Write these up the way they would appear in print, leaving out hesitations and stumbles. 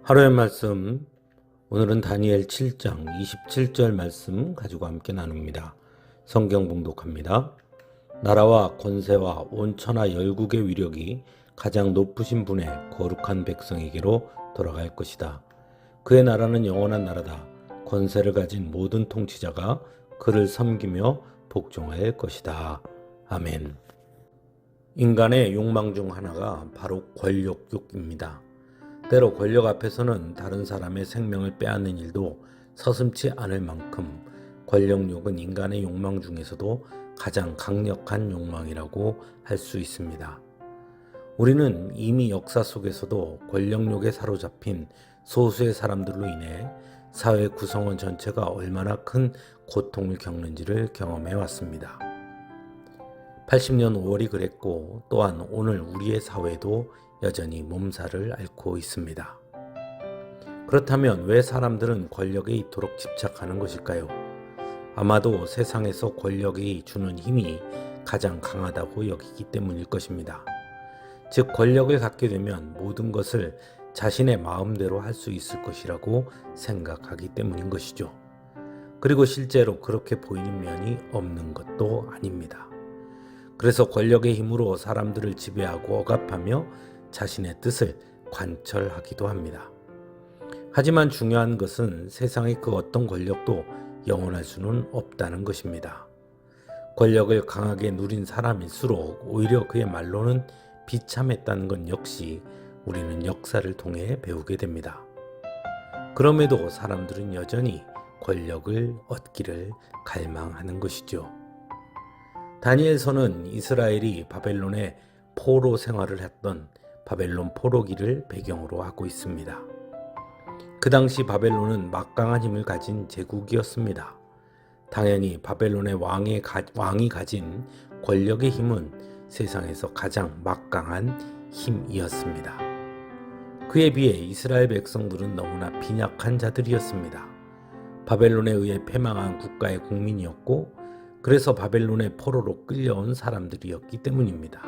하루의 말씀, 오늘은 다니엘 7장 27절 말씀 가지고 함께 나눕니다. 성경 봉독합니다. 나라와 권세와 온 천하 열국의 위력이 가장 높으신 분의 거룩한 백성에게로 돌아갈 것이다. 그의 나라는 영원한 나라다. 권세를 가진 모든 통치자가 그를 섬기며 복종할 것이다. 아멘. 인간의 욕망 중 하나가 바로 권력욕입니다. 때로 권력 앞에서는 다른 사람의 생명을 빼앗는 일도 서슴지 않을 만큼 권력욕은 인간의 욕망 중에서도 가장 강력한 욕망이라고 할 수 있습니다. 우리는 이미 역사 속에서도 권력욕에 사로잡힌 소수의 사람들로 인해 사회 구성원 전체가 얼마나 큰 고통을 겪는지를 경험해 왔습니다. 80년 5월이 그랬고 또한 오늘 우리의 사회도 여전히 몸살을 앓고 있습니다. 그렇다면 왜 사람들은 권력에 이토록 집착하는 것일까요? 아마도 세상에서 권력이 주는 힘이 가장 강하다고 여기기 때문일 것입니다. 즉 권력을 갖게 되면 모든 것을 자신의 마음대로 할 수 있을 것이라고 생각하기 때문인 것이죠. 그리고 실제로 그렇게 보이는 면이 없는 것도 아닙니다. 그래서 권력의 힘으로 사람들을 지배하고 억압하며 자신의 뜻을 관철하기도 합니다. 하지만 중요한 것은 세상의 그 어떤 권력도 영원할 수는 없다는 것입니다. 권력을 강하게 누린 사람일수록 오히려 그의 말로는 비참했다는 것 역시 우리는 역사를 통해 배우게 됩니다. 그럼에도 사람들은 여전히 권력을 얻기를 갈망하는 것이죠. 다니엘서는 이스라엘이 바벨론의 포로 생활을 했던 바벨론 포로기를 배경으로 하고 있습니다. 그 당시 바벨론은 막강한 힘을 가진 제국이었습니다. 당연히 바벨론의 왕이 가진 권력의 힘은 세상에서 가장 막강한 힘이었습니다. 그에 비해 이스라엘 백성들은 너무나 빈약한 자들이었습니다. 바벨론에 의해 패망한 국가의 국민이었고 그래서 바벨론의 포로로 끌려온 사람들이었기 때문입니다.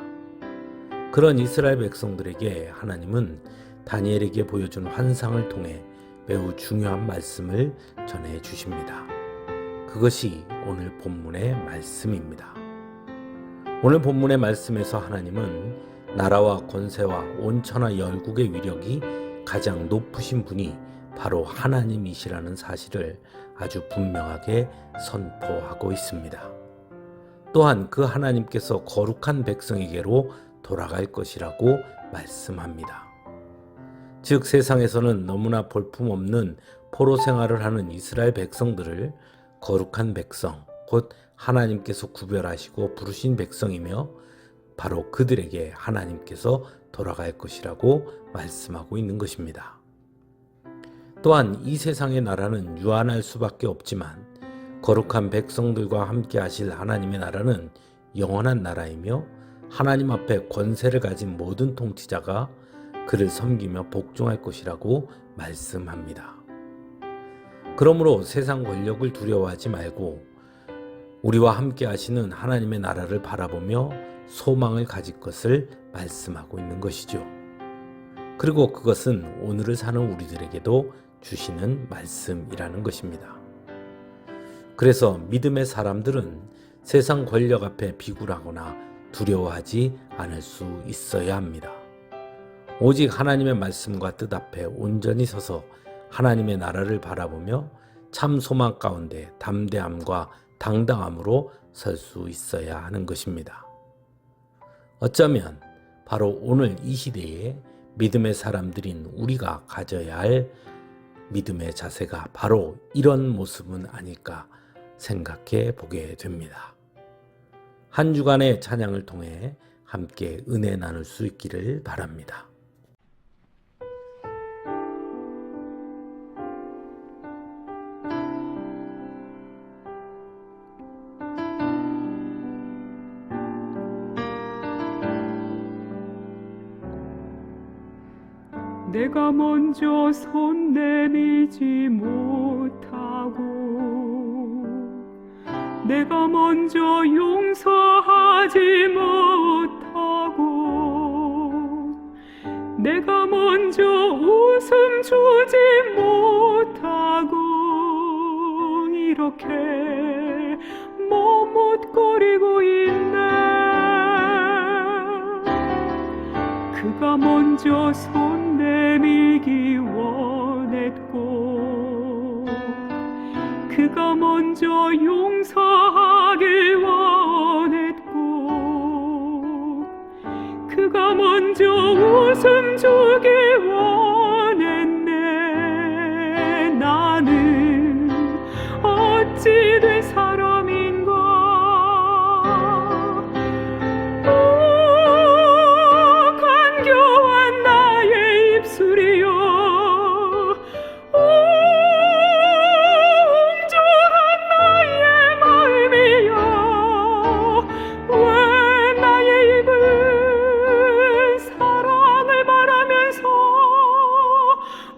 그런 이스라엘 백성들에게 하나님은 다니엘에게 보여준 환상을 통해 매우 중요한 말씀을 전해 주십니다. 그것이 오늘 본문의 말씀입니다. 오늘 본문의 말씀에서 하나님은 나라와 권세와 온 천하 열국의 위력이 가장 높으신 분이 바로 하나님이시라는 사실을 아주 분명하게 선포하고 있습니다. 또한 그 하나님께서 거룩한 백성에게로 돌아갈 것이라고 말씀합니다. 즉 세상에서는 너무나 볼품없는 포로 생활을 하는 이스라엘 백성들을 거룩한 백성, 곧 하나님께서 구별하시고 부르신 백성이며 바로 그들에게 하나님께서 돌아갈 것이라고 말씀하고 있는 것입니다. 또한 이 세상의 나라는 유한할 수밖에 없지만 거룩한 백성들과 함께 하실 하나님의 나라는 영원한 나라이며 하나님 앞에 권세를 가진 모든 통치자가 그를 섬기며 복종할 것이라고 말씀합니다. 그러므로 세상 권력을 두려워하지 말고 우리와 함께 하시는 하나님의 나라를 바라보며 소망을 가질 것을 말씀하고 있는 것이죠. 그리고 그것은 오늘을 사는 우리들에게도 주시는 말씀이라는 것입니다. 그래서 믿음의 사람들은 세상 권력 앞에 비굴하거나 두려워하지 않을 수 있어야 합니다. 오직 하나님의 말씀과 뜻 앞에 온전히 서서 하나님의 나라를 바라보며 참 소망 가운데 담대함과 당당함으로 설 수 있어야 하는 것입니다. 어쩌면 바로 오늘 이 시대에 믿음의 사람들인 우리가 가져야 할 믿음의 자세가 바로 이런 모습은 아닐까 생각해 보게 됩니다. 한 주간의 찬양을 통해 함께 은혜 나눌 수 있기를 바랍니다. 내가 먼저 손 내밀지 못하고 내가 먼저 용서하지 못하고 내가 먼저 웃음 주지 못하고 이렇게 머뭇거리고 있네. 그가 먼저 손 내밀기 원했고 그가 먼저 용서하길 원했고 그가 먼저 웃음 주길 원했네. 나는 어찌 된 사람인가. 간교한 나의 입술이여, 옹졸한 나의 마음이여, 왜 나의 입은 사랑을 말하면서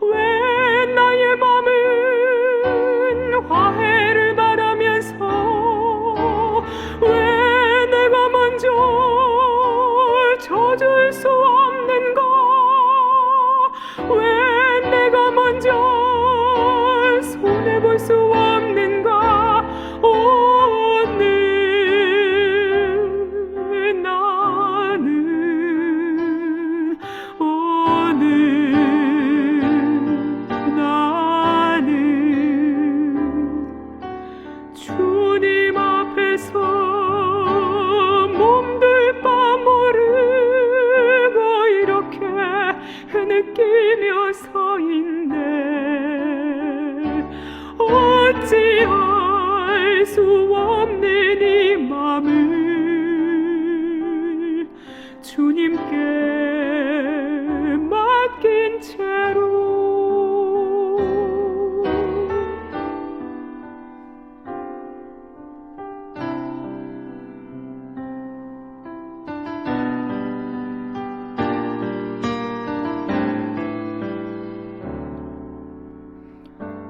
왜 나의 맘은 화해를 말하면서 왜 내가 먼저 져줄 수 없는가. 왜 내가 먼저 손해볼 수 없는가. 오늘 나는 주님 앞에서 몸둘 바 모르고 이렇게 흐느끼며 서 있네. 어찌할 수 없는 이 맘을 주님께 맡긴 채로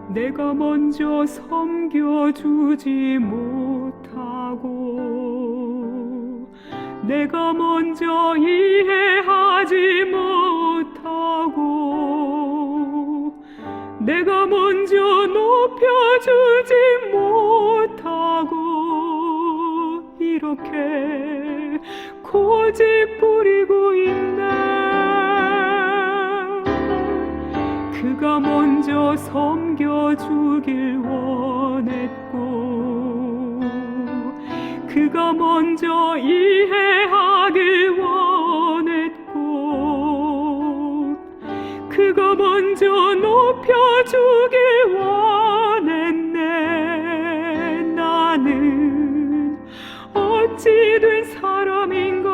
내가 먼저 섬겨주지 못하고 내가 먼저 이해하지 못하고 내가 먼저 높여주지 못하고 이렇게 고집 부리고 있네. 그가 먼저 섬겨주길 원했고 그가 먼저 이해하길 원했고 그가 먼저 높여주길 원했네. 나는 어찌 된 사람인가.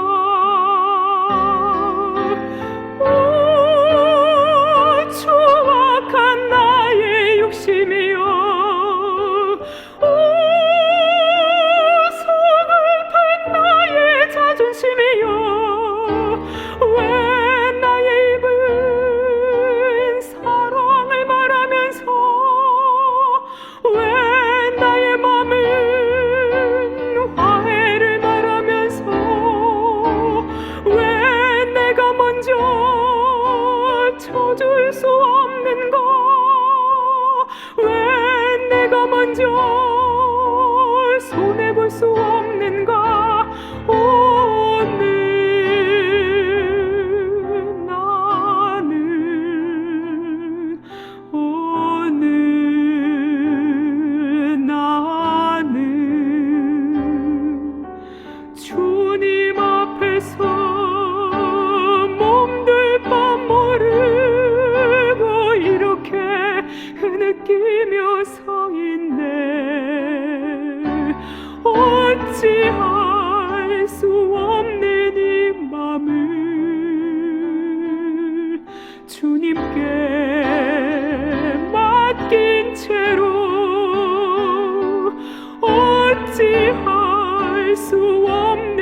추악한 나의 욕심이여, 서글픈 나의 자존심이여, 왜 나의 입은 사랑을 말하면서 왜 나의 맘은 화해를 말하면서 왜 내가 먼저 쳐줄 수 없는가. 왜 내가 먼저 손해볼 수 없는가. 오늘 나는 주님 앞에서 몸둘 바 모르고 이렇게 흐느끼며 서 있네. 어찌할 수 없는 이 맘을 주님께 맡긴 채로 어찌할 수 없는